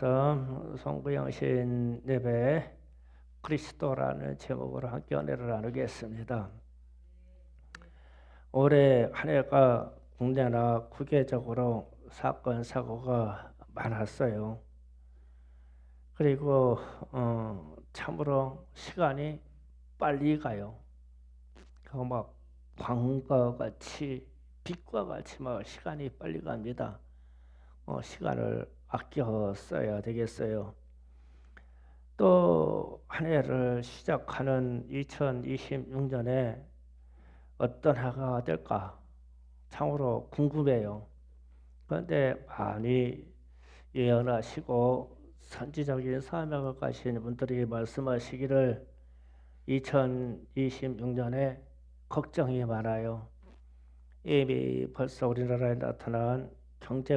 다음 송구영신 예배 그리스도라는 제목으로 함께 은혜를 나누겠습니다. 올해 한 해가 국내나 국외적으로 사건 사고가 많았어요. 그리고 참으로 시간이 빨리 가요. 막 광과 같이 빛과 같이 막 시간이 빨리 갑니다. 시간을 아껴 써야 되겠어요. 또 한 해를 시작하는 2026년에 어떤 해가 될까 참으로 궁금해요. 그런데 많이 예언하시고 선지적인 사명을 가신 분들이 말씀하시기를 2026년에 걱정이 많아요. 이미 벌써 우리나라에 나타난 경제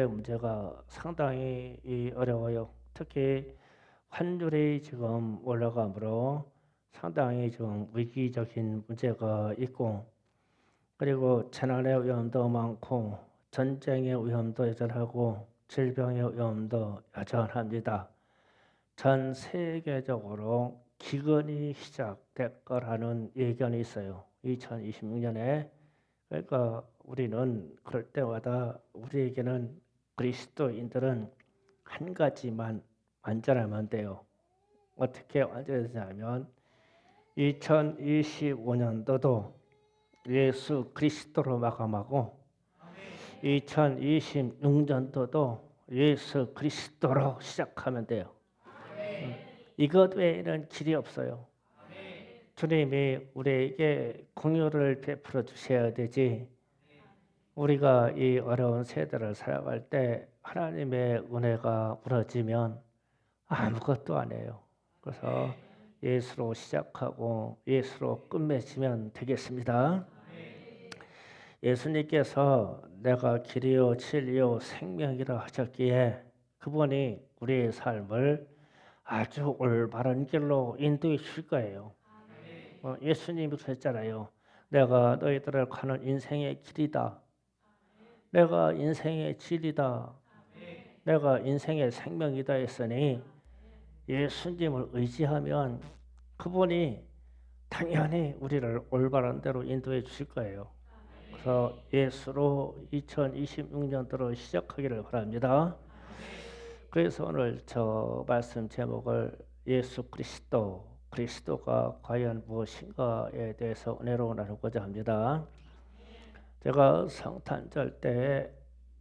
문제가 상당히 어려워요. 특히 환율이 지금 올라가므로 상당히 좀 위기적인 문제가 있고, 그리고 재난의 위험도 많고 전쟁의 위험도 여전하고 질병의 위험도 여전합니다. 전 세계적으로 기근이 시작될 거라는 예견이 있어요. 2026년에. 그러니까 우리는 그럴 때마다 우리에게는 그리스도인들은 한 가지만 완전하면 돼요. 어떻게 완전하냐면 2025년도도 예수 그리스도로 마감하고 2026년도도 예수 그리스도로 시작하면 돼요. 이것 외에는 길이 없어요. 주님이 우리에게 공유를 베풀어 주셔야 되지. 우리가 이 어려운 세대를 살아갈 때 하나님의 은혜가 무너지면 아무것도 안 해요. 그래서 예수로 시작하고 예수로 끝맺으면 되겠습니다. 예수님께서 내가 길이요 진리요 생명이라 하셨기에 그분이 우리의 삶을 아주 올바른 길로 인도해 주실 거예요. 예수님이 그랬잖아요. 내가 너희들을 가는 인생의 길이다. 내가 인생의 진리다. 내가 인생의 생명이다 했으니 예수님을 의지하면 그분이 당연히 우리를 올바른 대로 인도해 주실 거예요. 그래서 예수로 2026년도로 시작하기를 바랍니다. 그래서 오늘 저 말씀 제목을 예수 그리스도가 과연 무엇인가에 대해서 은혜로 나누고자 합니다. 제가 성탄절 때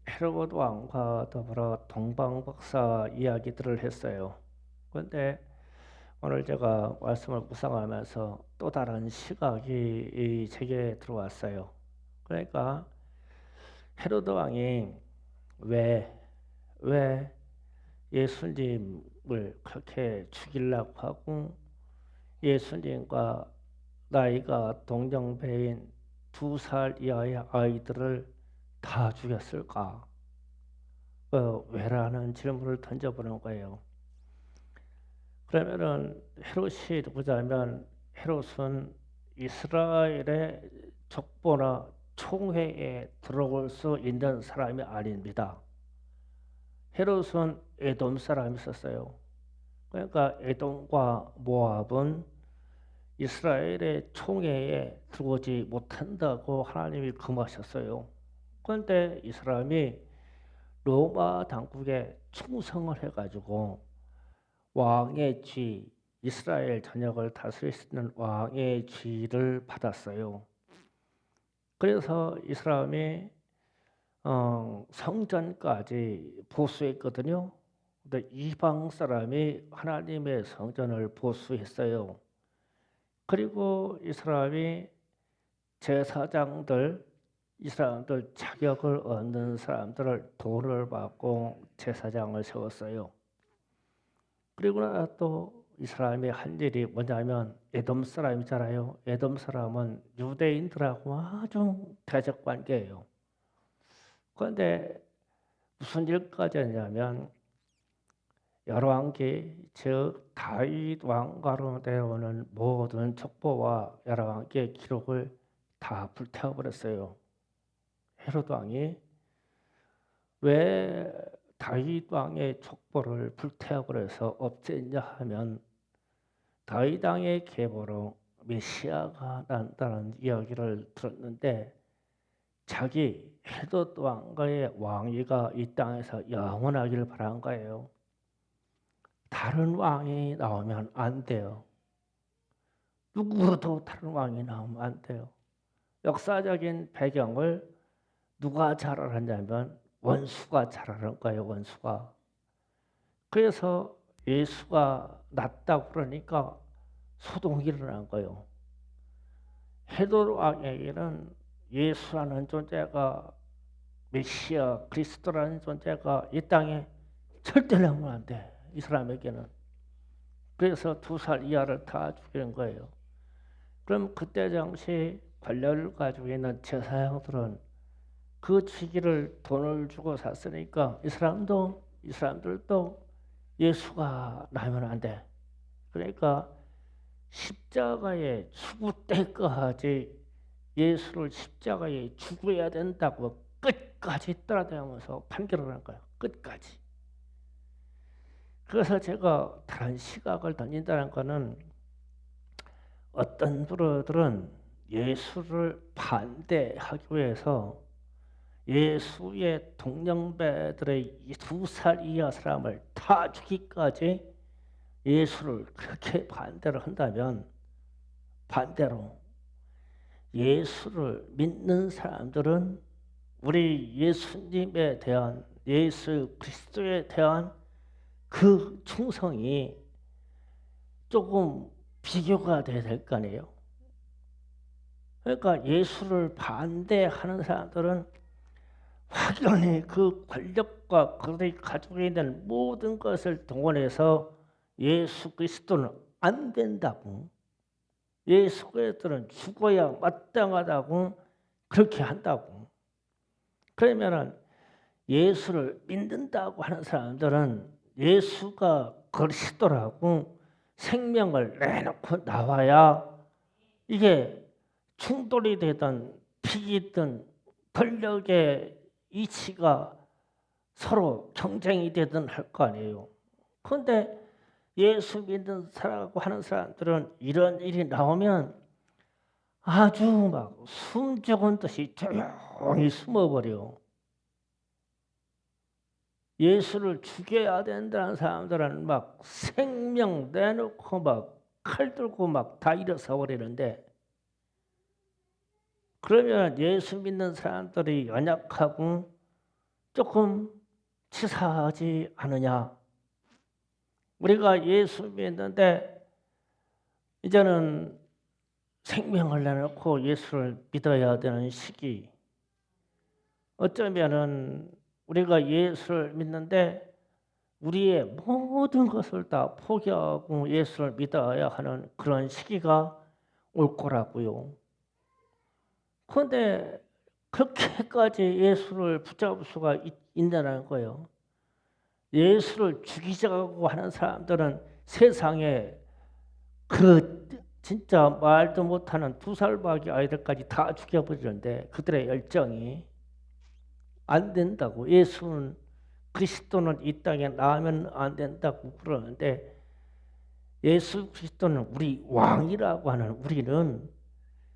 헤로드 왕과 더불어 동방박사 이야기들을 했어요. 그런데 오늘 제가 말씀을 묵상하면서 또 다른 시각이 제게 들어왔어요. 그러니까 헤로드 왕이 왜, 왜 예수님을 그렇게 죽이려고 하고 예수님과 나이가 동정배인 2살 이하의 아이들을 다 죽였을까? 왜라는 질문을 던져보는 거예요. 그러면은 헤롯이 누구냐면 헤롯은 이스라엘의 족보나 총회에 들어올 수 있는 사람이 아닙니다. 헤롯은 에돔 사람이었어요. 그러니까 에돔과 모압은 이스라엘의 총회에 들어오지 못한다고 하나님이 금하셨어요. 그런데 이 사람이 로마 당국에 충성을 해가지고 왕의 쥐, 이스라엘 전역을 다스릴 수 있는 왕의 쥐를 받았어요. 그래서 이 사람이 성전까지 보수했거든요. 근데 이방 사람이 하나님의 성전을 보수했어요. 그리고 이 사람이 제사장들, 이 사람들 자격을 얻는 사람들을 돈을 받고 제사장을 세웠어요. 그리고 나서 또 이 사람이 한 일이 뭐냐면 에돔 사람이잖아요. 에돔 사람은 유대인들하고 아주 대적 관계예요. 그런데 무슨 일까지 했냐면 열왕기 즉 다윗 왕가로 되어오는 모든 족보와 열왕기의 기록을 다 불태워버렸어요. 헤롯 왕이 왜 다윗 왕의 족보를 불태워버려서 없앴냐 하면 다윗 왕의 계보로 메시아가 난다는 이야기를 들었는데 자기 헤롯 왕과의 왕위가 이 땅에서 영원하기를 바란 거예요. 다른 왕이 나오면 안 돼요. 누구도 다른 왕이 나오면 안 돼요. 역사적인 배경을 누가 잘 알았냐면 원수가 잘 알은 거예요. 원수가. 그래서 예수가 낫다고 그러니까 소동이 일어난 거예요. 헤롯 왕에게는 예수라는 존재가 메시아 그리스도라는 존재가 이 땅에 절대 나오면 안 돼. 이 사람에게는. 그래서 2살 이하를 다 죽이는 거예요. 그럼 그때 당시 권력을 가지고 있는 제사장들은 그 시기를 돈을 주고 샀으니까 이 사람들도 예수가 나면 안 돼. 그러니까 십자가에 죽을 때까지 예수를 십자가에 죽어야 된다고 끝까지 따라다니면서 판결을 한 거예요. 끝까지. 그래서 제가 다른 시각을 던진다는 것은 어떤 분들은 예수를 반대하기 위해서 예수의 동년배들의 2살 이하 사람을 다 죽이기까지 예수를 그렇게 반대를 한다면 반대로 예수를 믿는 사람들은 우리 예수님에 대한 예수 그리스도에 대한 그 충성이 조금 비교가 돼야 될 거 아니에요. 그러니까 예수를 반대하는 사람들은 확연히 그 권력과 그들이 가지고 있는 모든 것을 동원해서 예수 그리스도는 안 된다고, 예수 그리스도는 죽어야 마땅하다고 그렇게 한다고. 그러면은 예수를 믿는다고 하는 사람들은 예수가 그리스도라고 생명을 내놓고 나와야 이게 충돌이 되든 비기든 권력의 이치가 서로 경쟁이 되든 할 거 아니에요. 그런데 예수 믿는 사람하고 하는 사람들은 이런 일이 나오면 아주 막 숨 죽은 듯이 조용히 숨어버려. 예수를 죽여야 된다는 사람들은 막 생명 내놓고 막 칼 들고 막 다 일어서 버리는데, 그러면 예수 믿는 사람들이 연약하고 조금 치사하지 않으냐? 우리가 예수 믿는데 이제는 생명을 내놓고 예수를 믿어야 되는 시기. 어쩌면은 우리가 예수를 믿는데 우리의 모든 것을 다 포기하고 예수를 믿어야 하는 그런 시기가 올 거라고요. 그런데 그렇게까지 예수를 붙잡을 수가 있다는 거예요. 예수를 죽이자고 하는 사람들은 세상에 그 진짜 말도 못하는 2살밖에 아이들까지 다 죽여버리는데 그들의 열정이 안 된다고. 예수는 그리스도는 이 땅에 나오면 안 된다고 그러는데 예수 그리스도는 우리 왕이라고 하는 우리는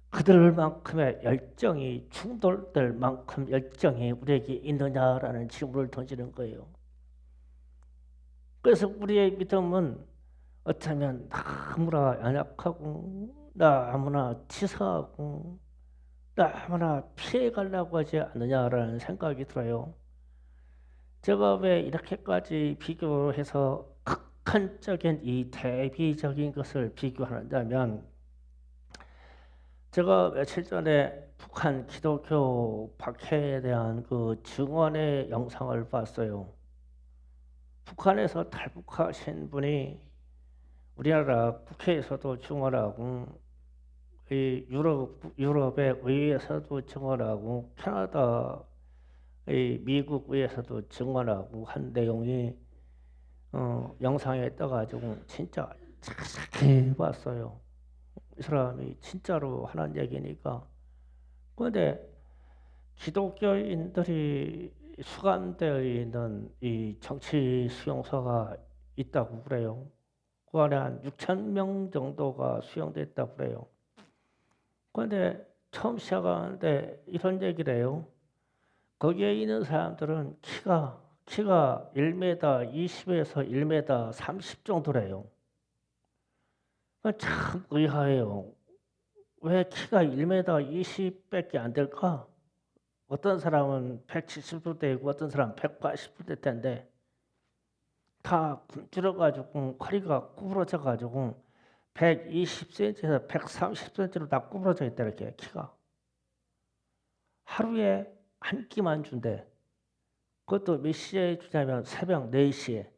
그들만큼의 열정이 충돌될 만큼 열정이 우리에게 있느냐라는 질문을 던지는 거예요. 그래서 우리의 믿음은 어쩌면 너무나 연약하고 너무나 치사하고 너무나 피해가려고 하지 않느냐라는 생각이 들어요. 제가 왜 이렇게까지 비교해서 극한적인 이 대비적인 것을 비교하는다면, 제가 며칠 전에 북한 기독교 박해에 대한 그 증언의 영상을 봤어요. 북한에서 탈북하신 분이 우리나라 국회에서도 증언하고 이 유럽의 의회에서도 증언하고 캐나다 미국 의회에서도 증언하고 한 내용이 영상에 떠가지고 진짜 착착해 봤어요. 이 사람이 진짜로 하는 얘기니까. 그런데 기독교인들이 수감되어 있는 이 정치 수용소가 있다고 그래요. 그 안에 한 6천 명 정도가 수용됐다고 그래요. 그런데 처음 시작하는데 이런 얘기를 해요. 거기에 있는 사람들은 키가 1m 20에서 1m 30 정도래요. 참 의아해요. 왜 키가 1m 20밖에 안 될까? 어떤 사람은 170도 되고 어떤 사람은 180도 될 텐데 다 굶주려가지고 허리가 구부러져가지고 120cm에서 130cm로 다 구부러져 있다 이렇게 키가. 하루에 한 끼만 준대. 그것도 몇 시에 주냐면 새벽 4시에.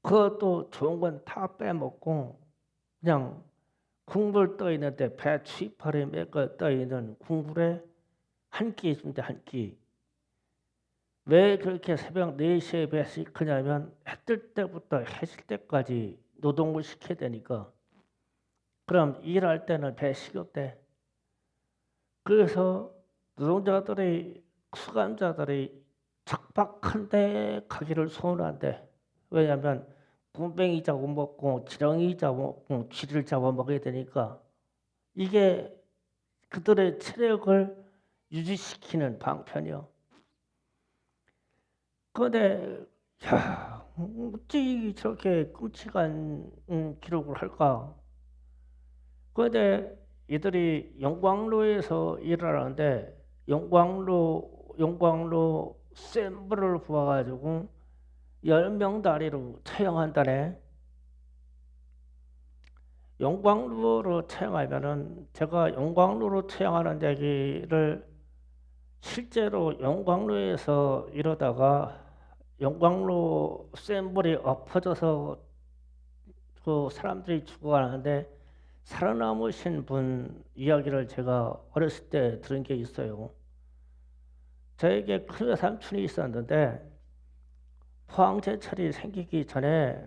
그것도 좋은 건 다 빼먹고 그냥 국물 떠 있는데 배 취파리 몇거 떠 있는 국물에 한 끼 준대 한 끼. 왜 그렇게 새벽 4시에 배 시키냐면 해 뜰 때부터 해질 때까지 노동을 시켜야 되니까. 그럼 일할 때는 배 식었대. 그래서 노동자들이 수감자들이 척박한 데 가기를 소원한대. 왜냐하면 군뱅이 잡아먹고 지렁이 잡아먹고 쥐를 잡아먹어야 되니까 이게 그들의 체력을 유지시키는 방편이요. 그런데 어찌 저렇게 끔찍한 기록을 할까? 그런데 이들이 영광로에서 일을 하는데 영광로 센 불을 부어가지고 10명 단위로 처형한다네. 영광로로 처형하면은 제가 영광로로 처형하는 얘기를 실제로 영광로에서 이러다가 영광로 센 불이 엎어져서 그 사람들이 죽어가는데 살아남으신 분 이야기를 제가 어렸을 때 들은 게 있어요. 저에게 큰 삼촌이 있었는데 포항제철이 생기기 전에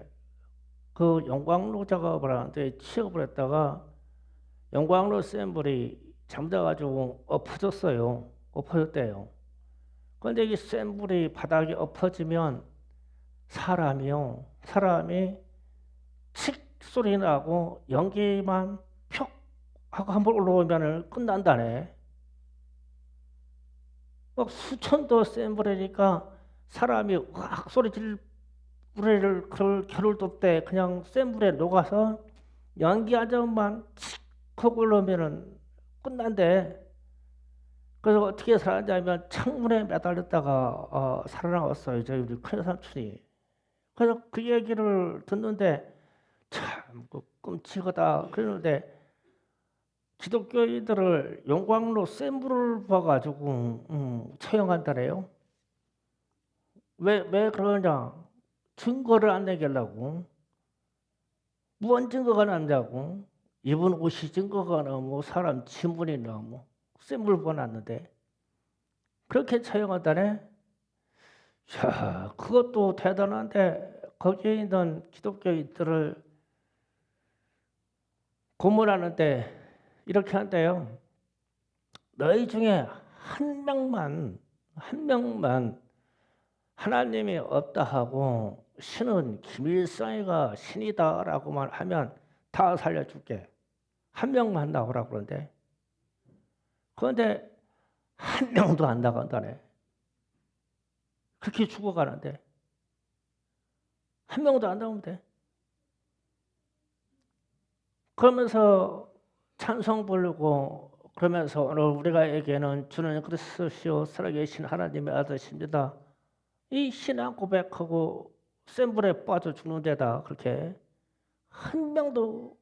그 영광로 작업을 하는데 취업을 했다가 영광로 센 불이 잠자가지고 엎어졌어요. 엎어졌대요. 그런데 이 센 불이 바닥에 엎어지면 사람이 칙 소리 나고 연기만 푹 하고 한 번 올라오면 끝난다네. 막 수천 도 센 불이니까 사람이 으악 소리 질 불에를 그럴 겨를도 없대. 그냥 센 불에 녹아서 연기 한 점만 칙 하고 올라오면 끝난대. 그래서 어떻게 살았냐면 창문에 매달렸다가 살아나왔어요. 저희 우리 큰 삼촌이. 그래서 그 얘기를 듣는데 참 끔찍하다 그러는데 기독교인들을 영광로 센 불을 봐가지고 처형한다래요. 왜 그러냐? 증거를 안 내겠다고. 무언 증거가 남자고 입은 옷이 증거가 나고 사람 지문이 나고 센 불 보놨는데 그렇게 처형한다네. 자, 그것도 대단한데 거기에 있는 기독교인들을 고문하는데 이렇게 한대요. 너희 중에 한 명만 하나님이 없다 하고 신은 김일성이가 신이다라고만 하면 다 살려줄게. 한 명만 나오라고 그러는데 그런데 한 명도 안 나간다네. 그렇게 죽어가는데 한 명도 안 나오면 돼. 그러면서 찬송 부르고 그러면서 오늘 우리가 얘기하는 주는 그리스도시요 살아계신 하나님의 아들이십니다. 이 신앙 고백하고 센 불에 빠져 죽는 데다 그렇게 한 명도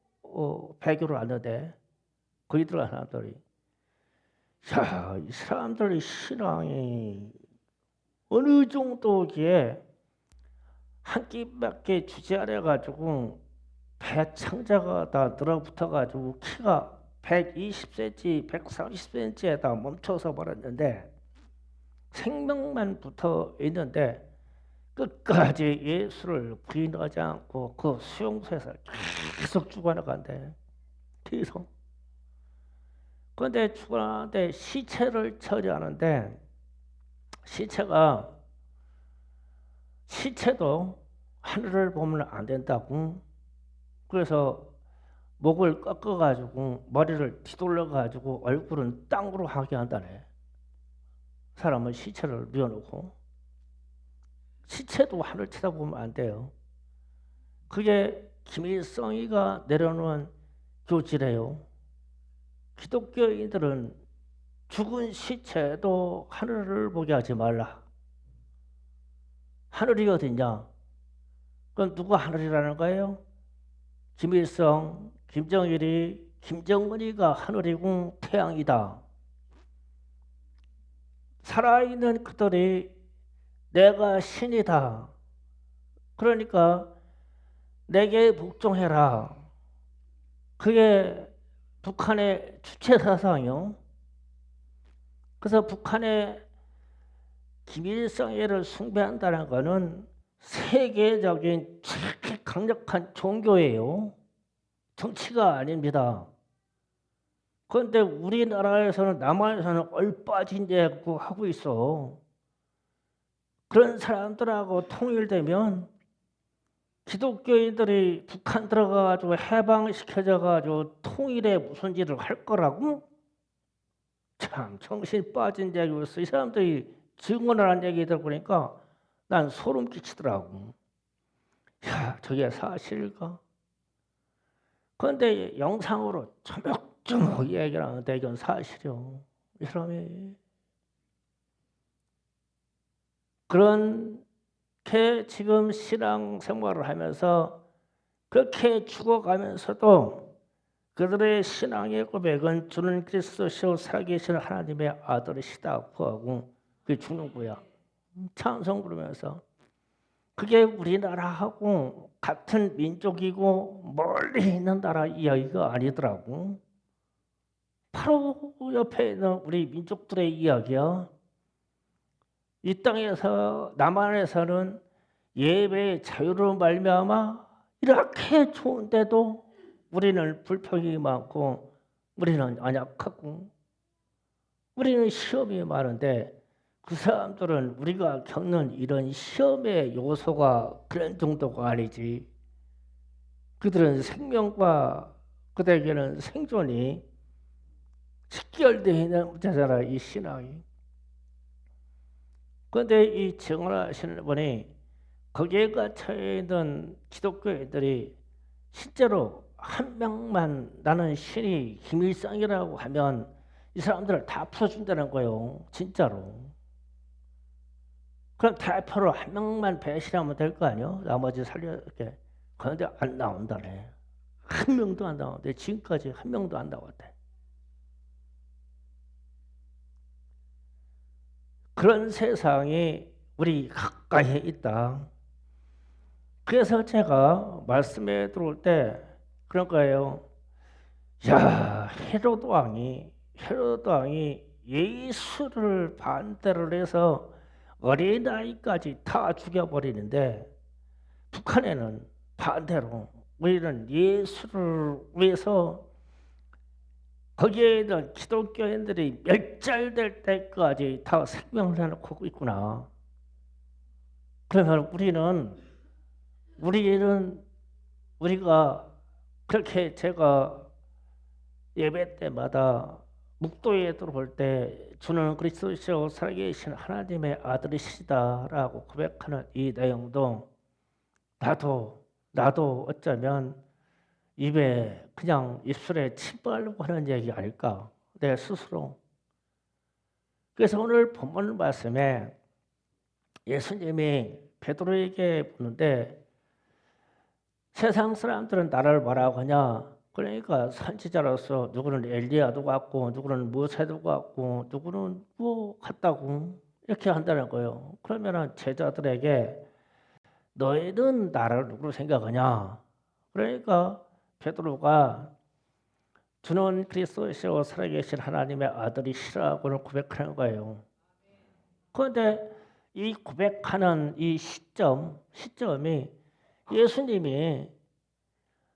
배교를 안 하대. 그이들 사람들이. 자, 이 사람들의 신앙이 어느 정도기에 한 끼밖에 주지 않아 가지고 배 창자가 다 늘어붙어 가지고 키가 120cm, 130cm에다 멈춰서 버렸는데 생명만 붙어 있는데 끝까지 예수를 부인하지 않고 그 수용소에서 계속 죽어나간대. 계속. 그런데 죽었는데 시체를 처리하는데 시체도 하늘을 보면 안 된다고. 그래서 목을 꺾어가지고 머리를 뒤돌려가지고 얼굴은 땅으로 하게 한다네. 사람은 시체를 뉘어놓고 시체도 하늘 쳐다보면 안 돼요. 그게 김일성이가 내려놓은 교지래요. 기독교인들은 죽은 시체도 하늘을 보게 하지 말라. 하늘이 어딨냐? 그럼 누가 하늘이라는 거예요? 김일성, 김정일이, 김정은이가 하늘이고 태양이다. 살아있는 그들이 내가 신이다. 그러니까 내게 복종해라. 그게 북한의 주체 사상이요. 그래서 북한의 김일성애를 숭배한다는 것은 세계적인 최 강력한 종교예요. 정치가 아닙니다. 그런데 우리나라에서는 남한에서는 얼빠진 데고 하고 있어. 그런 사람들하고 통일되면 기독교인들이 북한 들어가가지고 해방시켜져가지고 통일에 무슨 일을 할 거라고? 참 정신 빠진 얘기였어. 이 사람들이 증언을 한 얘기 들어보니까 난 소름 끼치더라고. 야, 저게 사실일까? 그런데 영상으로 조목조목 얘기를 하는데 이건 사실이요. 이 사람이 그렇게 지금 신앙생활을 하면서 그렇게 죽어가면서도 그들의 신앙의 고백은 주는 그리스도시요 살아계신 하나님의 아들이시다고 하고 그게 죽는 거야. 찬송 부르면서 그게 우리나라하고 같은 민족이고 멀리 있는 나라 이야기가 아니더라고. 바로 옆에 있는 우리 민족들의 이야기야. 이 땅에서 남한에서는 예배의 자유로 말미암아 이렇게 좋은데도 우리는 불평이 많고 우리는 안약하고 우리는 시험이 많은데 그 사람들은 우리가 겪는 이런 시험의 요소가 그런 정도가 아니지. 그들은 생명과 그들에게는 생존이 직결되어 있는 문제잖아, 이 신앙이. 그런데 이 증언하시는 분이 거기에 갇혀 있는 기독교인들이 실제로 한 명만 나는 신이 김일성이라고 하면 이 사람들을 다 풀어준다는 거예요. 진짜로. 그럼 대표로 한 명만 배신하면 될 거 아니에요? 나머지 살려게. 그런데 안 나온다네. 한 명도 안 나오는데 지금까지 한 명도 안 나왔대. 그런 세상이 우리 가까이에 있다. 그래서 제가 말씀에 들어올 때 그런 거예요. 야, 헤로드 왕이 예수를 반대를 해서 어린아이까지 다 죽여버리는데 북한에는 반대로 우리는 예수를 위해서 거기에 있는 기독교인들이 멸절될 때까지 다 생명을 해놓고 있구나. 그러면 우리가 그렇게 제가 예배 때마다 묵도에 들어올 때 주는 그리스도시요 살아계신 하나님의 아들이시다라고 고백하는 이 내용도 나도 어쩌면 입술에 침 바르고 하는 얘기 아닐까 내 스스로. 그래서 오늘 본문 말씀에 예수님이 베드로에게 묻는데 세상 사람들은 나를 뭐라고 하냐? 그러니까 선지자로서 누구는 엘리야도 같고 누구는 모세도 같고 누구는 뭐 같다고 이렇게 한다는 거예요. 그러면은 제자들에게 너희는 나를 누구로 생각하냐? 그러니까 베드로가 주는 그리스도시요 살아계신 하나님의 아들이시라고는 고백하는 거예요. 그런데 이 고백하는 이 시점이 예수님이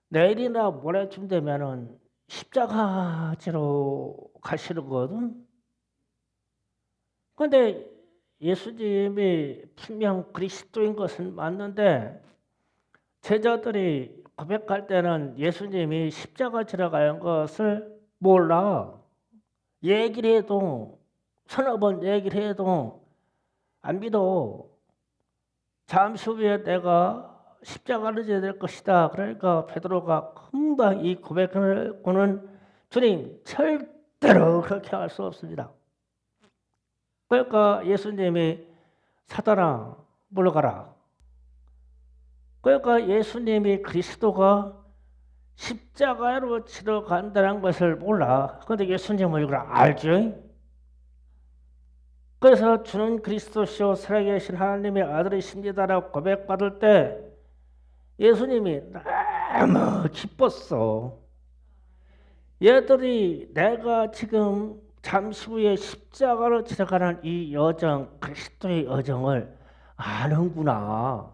내일이나 모레쯤 되면은 십자가 지러 가시는 거거든. 그런데 예수님이 분명 그리스도인 것은 맞는데 제자들이 고백할 때는 예수님이 십자가 지러 가는 것을 몰라. 얘기를 해도 서너 번 얘기를 해도 안 믿어. 잠시 후에 내가 십자가를 져야 될 것이다. 그러니까 베드로가 금방 이 고백을 하고는 주님 절대로 그렇게 할 수 없습니다. 그러니까 예수님이 사단아 물러가라. 그러니까 예수님이 그리스도가 십자가로 치러 간다는 것을 몰라. 그런데 예수님은 이걸 알죠. 그래서 주는 그리스도시요 살아계신 하나님의 아들이십니다라고 고백받을 때 예수님이 너무 기뻤어. 얘들이 내가 지금 잠시 후에 십자가로 치러가는 이 여정, 그리스도의 여정을 아는구나.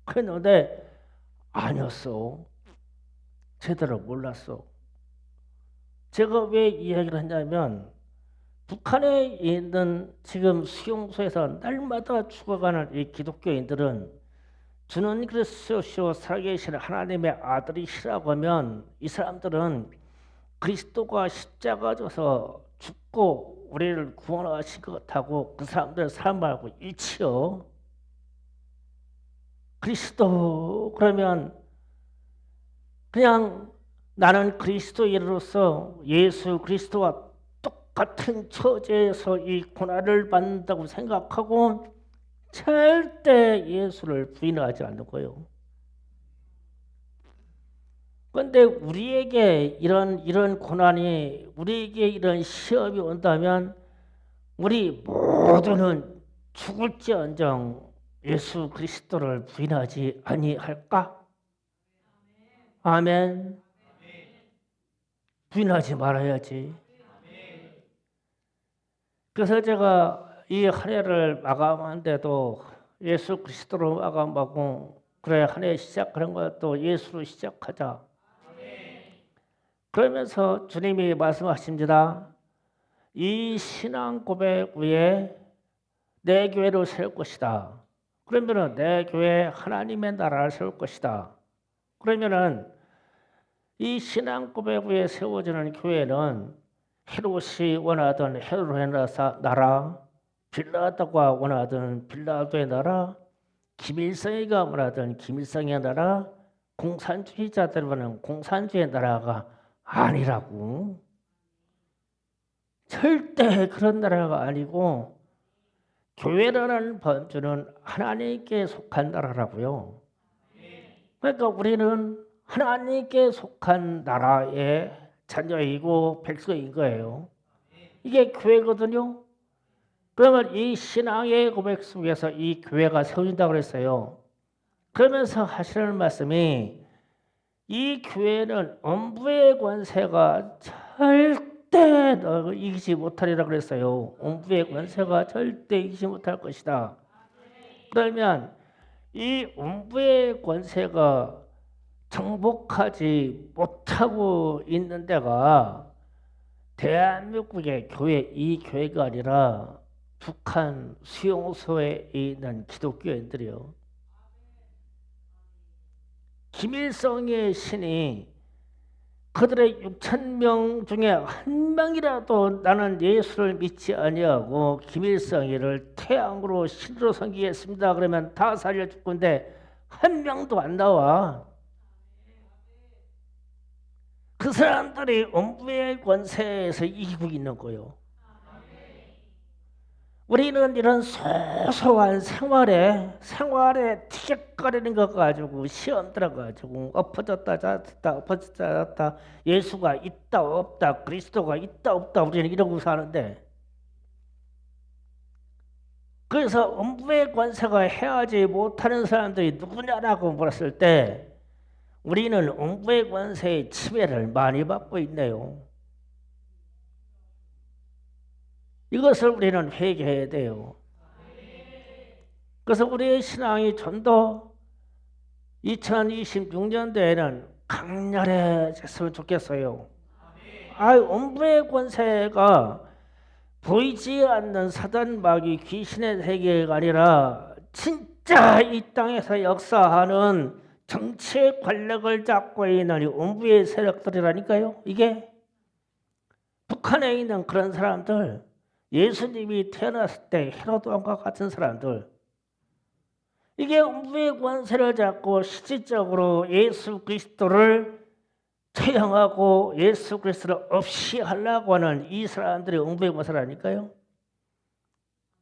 그랬는데 아니었어. 제대로 몰랐어. 제가 왜 이 얘기를 했냐면 북한에 있는 지금 수용소에서 날마다 죽어가는 이 기독교인들은 주는 그리스도시요 살아계신 하나님의 아들이시라고 하면 이 사람들은 그리스도가 십자가 져서 죽고 우리를 구원하신 것 같다고 그 사람들 삶하고 일치요. 그리스도 그러면 그냥 나는 그리스도인으로서 예수 그리스도와 똑같은 처지에서 이 고난을 받는다고 생각하고 절대 예수를 부인하지 않는 거예요. 그런데 우리에게 이런 고난이 우리에게 이런 시험이 온다면 우리 모두는 죽을지언정 예수 그리스도를 부인하지 아니할까? 아멘. 부인하지 말아야지. 그래서 제가 이 한 해를 마감한데도 예수 그리스도로 마감하고 그래 한 해 시작하는 것도 예수로 시작하자. 그러면서 주님이 말씀하십니다. 이 신앙 고백 위에 내 교회를 세울 것이다. 그러면은 내 교회 하나님의 나라를 세울 것이다. 그러면은 이 신앙 고백 위에 세워지는 교회는 헤롯이 원하던 헤롯의 나라, 빌라도가 원하던 빌라도의 나라, 김일성이가 원하던 김일성의 나라, 공산주의자들이 원하는 공산주의의 나라가 아니라고. 절대 그런 나라가 아니고 교회라는 범주는 하나님께 속한 나라라고요. 그러니까 우리는 하나님께 속한 나라의 자녀이고 백성인 거예요. 이게 교회거든요. 그러면 이 신앙의 고백 속에서 이 교회가 세워진다고 그랬어요. 그러면서 하시는 말씀이 이 교회는 음부의 권세가 절대 이기지 못하리라 그랬어요. 음부의 권세가 절대 이기지 못할 것이다. 그러면 이 음부의 권세가 정복하지 못하고 있는 데가 대한민국의 교회, 이 교회가 아니라 북한 수용소에 있는 기독교인들이요. 김일성의 신이 그들의 6,000명 중에 한 명이라도 나는 예수를 믿지 아니하고 김일성이를 태양으로 신으로 섬기겠습니다. 그러면 다 살려 죽건데 한 명도 안 나와. 그 사람들이 음부의 권세에서 이기고 있는 거요. 우리는 이런 소소한 생활에 티격거리는 것 가지고 시험 들어가지고 엎어졌다 잤다 엎어졌다 잤다 예수가 있다 없다 그리스도가 있다 없다 우리는 이러고 사는데 그래서 음부의 권세가 해하지 못하는 사람들이 누구냐라고 물었을 때 우리는 음부의 권세의 침해를 많이 받고 있네요. 이것을 우리는 회개해야 돼요. 그래서 우리의 신앙이 좀 더 2026년도에는 강렬해졌으면 좋겠어요. 음부의 권세가 보이지 않는 사단 마귀 귀신의 세계가 아니라 진짜 이 땅에서 역사하는 정치의 권력을 잡고 있는 이 음부의 세력들이라니까요. 이게 북한에 있는 그런 사람들, 예수님이 태어났을 때 헤로드 왕과 같은 사람들, 이게 음부의 권세를 잡고 실질적으로 예수 그리스도를 처형하고 예수 그리스도를 없이 하려고 하는 이 사람들이 음부의 권세라니까요.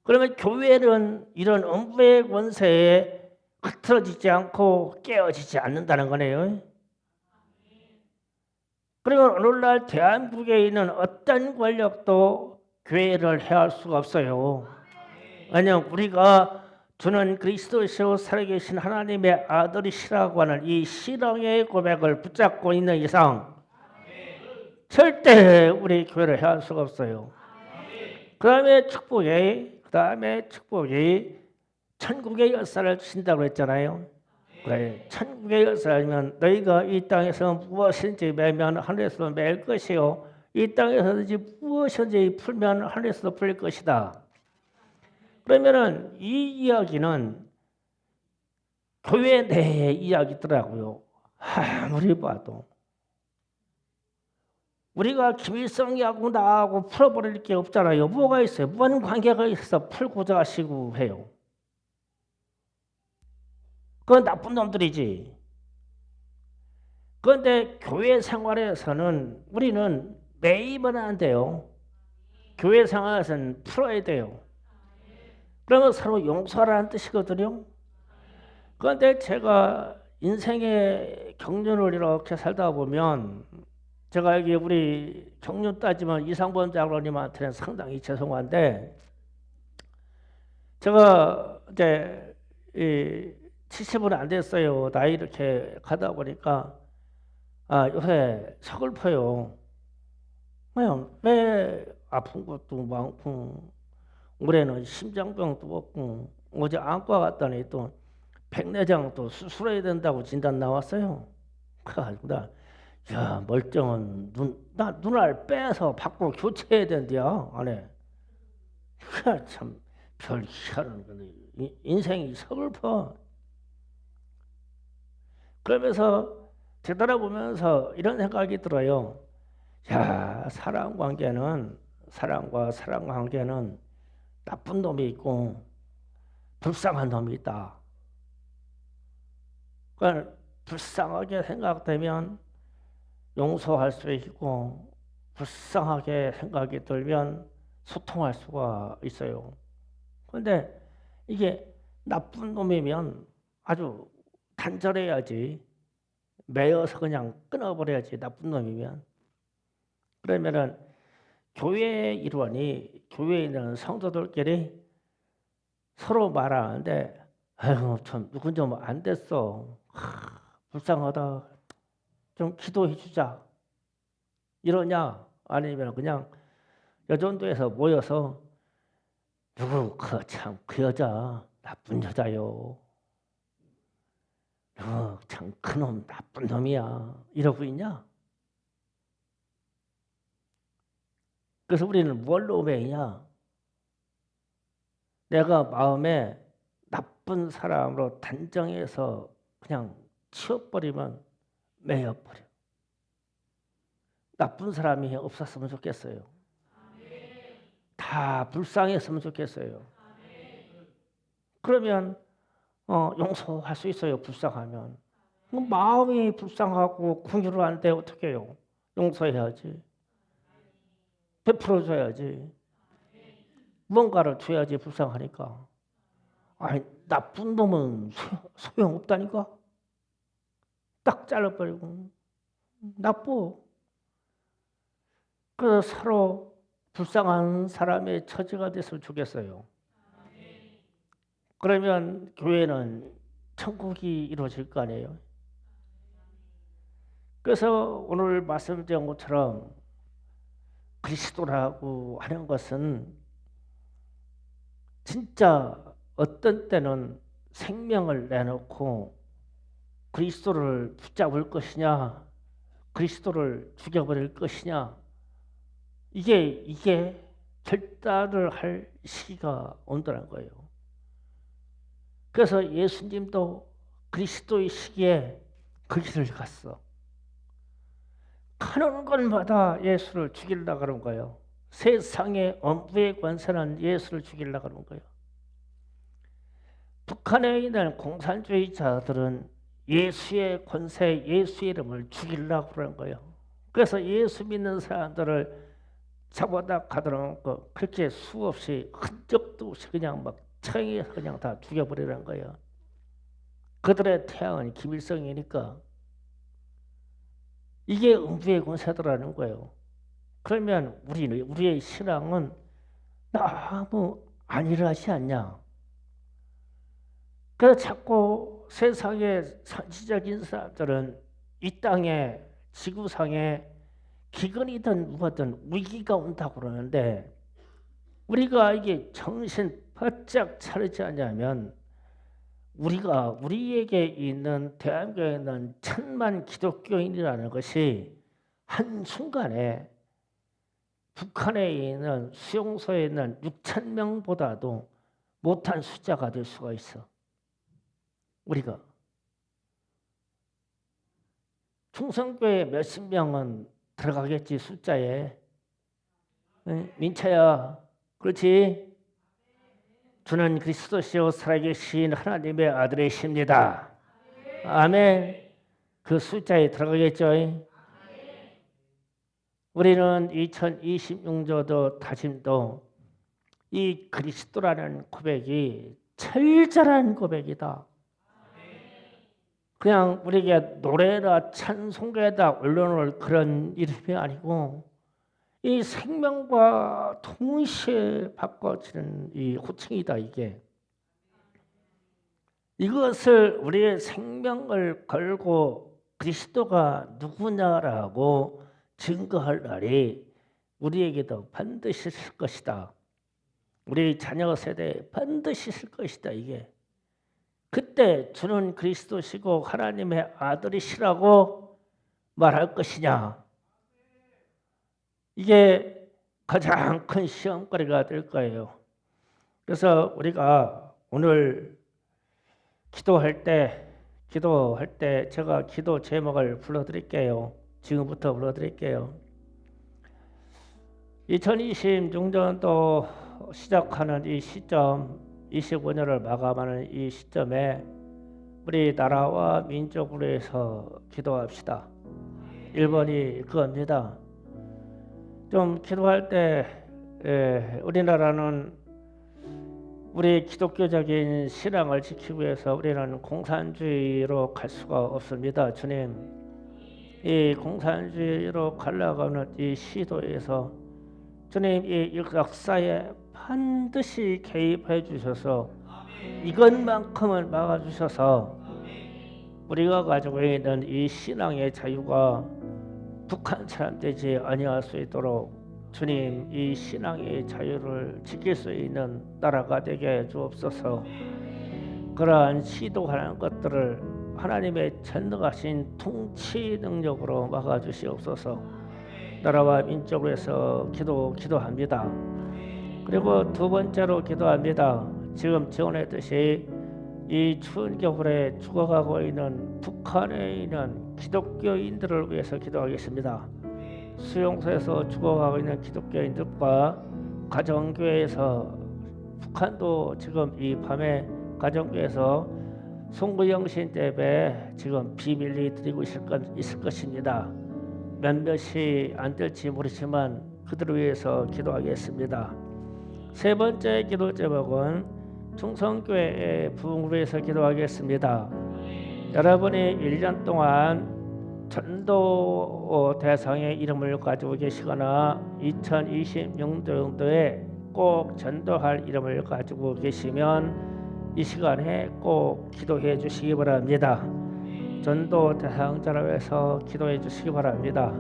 그러면 교회는 이런 음부의 권세에 흐트러지지 않고 깨어지지 않는다는 거네요. 그러면 오늘날 대한민국에 있는 어떤 권력도 교회를 해할 수가 없어요. 왜냐하면 우리가 주는 그리스도시요 살아계신 하나님의 아들이시라고 하는 이 신앙의 고백을 붙잡고 있는 이상 절대 우리 교회를 해할 수가 없어요. 그 다음에 축복이 천국의 열쇠를 주신다고 했잖아요. 그래, 천국의 열쇠라면 너희가 이 땅에서 무엇인지 매면 하늘에서 맬 것이요 이 땅에서든지 무엇인지 풀면 하늘에서 풀릴 것이다. 그러면은 이 이야기는 교회 내의 이야기더라고요. 아무리 봐도 우리가 김일성이하고 나하고 풀어버릴 게 없잖아요. 뭐가 있어요? 무슨 관계가 있어서 풀고자 하시고 해요. 그건 나쁜 놈들이지. 그런데 교회 생활에서는 우리는 매이면 안 돼요. 교회 생활에서는 풀어야 돼요. 그러면 서로 용서하라는 뜻이거든요. 그런데 제가 인생의 경륜을 이렇게 살다 보면 제가 여기 우리 경륜 따지면 이상범 장로님한테는 상당히 죄송한데 제가 이제 70은 안 됐어요. 나이 이렇게 가다 보니까 요새 서글퍼요. 왜 아픈 것도 많고 올해는 심장병도 없고 어제 안과 갔더니 또 백내장 또 수술해야 된다고 진단 나왔어요. 그래가지고 야 멀쩡한 나 눈알 빼서 밖으로 교체해야 된대요. 안에 참 별 희한한 건데 인생이 서글퍼. 그러면서 되돌아보면서 이런 생각이 들어요. 야 사랑과 사랑 관계는 나쁜 놈이 있고 불쌍한 놈이 있다. 그러니까 불쌍하게 생각되면 용서할 수 있고 불쌍하게 생각이 들면 소통할 수가 있어요. 그런데 이게 나쁜 놈이면 아주 단절해야지. 매여서 그냥 끊어버려야지. 나쁜 놈이면. 그러면은 교회의 일원이 교회에 있는 성도들끼리 서로 말하는데 아이고 참 누군 좀 안 됐어. 불쌍하다. 좀 기도해 주자. 이러냐? 아니면 그냥 여전도에서 모여서 누구 그 여자 나쁜 여자요. 참 그놈 나쁜 놈이야. 이러고 있냐? 그래서 우리는 뭘로 매이냐? 내가 마음에 나쁜 사람으로 단정해서 그냥 치워버리면 매여버려. 나쁜 사람이 없었으면 좋겠어요. 다 불쌍했으면 좋겠어요. 그러면 용서할 수 있어요. 불쌍하면. 마음이 불쌍하고 궁유를 하는데 어떻게 해요? 용서해야지. 베풀어줘야지. 뭔가를 줘야지 불쌍하니까. 아니 나쁜 놈은 소용없다니까. 딱 잘라버리고 나빠. 그래서 서로 불쌍한 사람의 처지가 됐으면 좋겠어요. 그러면 교회는 천국이 이루어질 거 아니에요. 그래서 오늘 말씀드린 것처럼 그리스도라고 하는 것은 진짜 어떤 때는 생명을 내놓고 그리스도를 붙잡을 것이냐 그리스도를 죽여버릴 것이냐 이게 결단을 할 시기가 온다는 거예요. 그래서 예수님도 그리스도의 시기에 그 길을 갔어. 가는 곳마다 예수를 죽이려고 그런 거예요. 세상의 엄부의 권세는 예수를 죽이려고 그런 거예요. 북한에 있는 공산주의자들은 예수의 권세, 예수의 이름을 죽이려고 그런 거예요. 그래서 예수 믿는 사람들을 잡아다 가둬놓고 그렇게 수없이 흔적도 없이 그냥 막 청에서 그냥 다 죽여버리는 거예요. 그들의 태양은 김일성이니까 이게 음부의 권세더라는 거예요. 그러면 우리의 신앙은 너무 안일하지 않냐? 그래서 자꾸 세상의 선지적인 사람들은 이 땅에 지구상에 기근이든 뭐든 위기가 온다고 그러는데 우리가 이게 정신 바짝 차리지 않냐면 우리에게 있는 대한민국에 있는 1,000만 기독교인이라는 것이 한순간에 북한에 있는 수용소에 있는 6,000명보다도 못한 숫자가 될 수가 있어. 우리가 충성교회 몇십 명은 들어가겠지 숫자에. 민차야, 그렇지? 주는 그리스도시요 살아계신 하나님의 아들이십니다. 아멘. 그 숫자에 들어가겠죠. 우리는 2026년도 다짐도 이 그리스도라는 고백이 철저한 고백이다. 그냥 우리에게 노래나 찬송가에다 올려놓을 그런 이름이 아니고 이 생명과 동시에 바꿔지는 이 호칭이다. 이것을 우리의 생명을 걸고 그리스도가 누구냐라고 증거할 날이 우리에게도 반드시 있을 것이다. 우리 자녀 세대에 반드시 있을 것이다. 그때 주는 그리스도시고 하나님의 아들이시라고 말할 것이냐. 이게 가장 큰 시험거리가 될 거예요. 그래서 우리가 오늘 기도할 때 제가 기도 제목을 불러드릴게요. 지금부터 불러드릴게요. 2026년도 시작하는 이 시점, 25년을 마감하는 이 시점에 우리 나라와 민족을 위해서 기도합시다. 1번이 그겁니다. 좀 기도할 때 우리나라는 우리 기독교적인 신앙을 지키기 위해서 우리는 공산주의로 갈 수가 없습니다. 주님, 이 공산주의로 가려가는 이 시도에서 주님 이 역사에 반드시 개입해 주셔서 이것만큼은 막아주셔서 우리가 가지고 있는 이 신앙의 자유가 북한처럼 되지 아니할 수 있도록 주님 이 신앙의 자유를 지킬 수 있는 나라가 되게 해 주옵소서. 그러한 시도하는 것들을 하나님의 전능하신 통치 능력으로 막아주시옵소서. 나라와 민족을 위해서 기도합니다. 그리고 두 번째로 기도합니다. 지금 전했듯이 이 추운 겨울에 죽어가고 있는 북한에 있는 기독교인들을 위해서 기도하겠습니다. 수용소에서 죽어가고 있는 기독교인들과 가정교회에서 북한도 지금 이 밤에 가정교회에서 송구영신 때문에 지금 비밀리 드리고 있을 것입니다. 몇몇이 안 될지 모르지만 그들을 위해서 기도하겠습니다. 세 번째 기도 제목은 충성교회의 부흥을 위해서 기도하겠습니다. 여러분이 1년 동안 전도 대상의 이름을 가지고 계시거나 2026년도에 꼭 전도할 이름을 가지고 계시면 이 시간에 꼭 기도해 주시기 바랍니다. 전도 대상자를 위해서 기도해 주시기 바랍니다.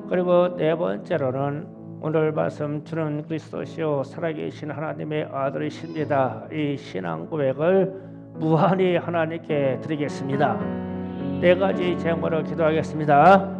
그리고 네 번째로는 오늘 말씀 주는 그리스도시요 살아계신 하나님의 아들이십니다. 이 신앙 고백을 무한히 하나님께 드리겠습니다. 네 가지 제목으로 기도하겠습니다.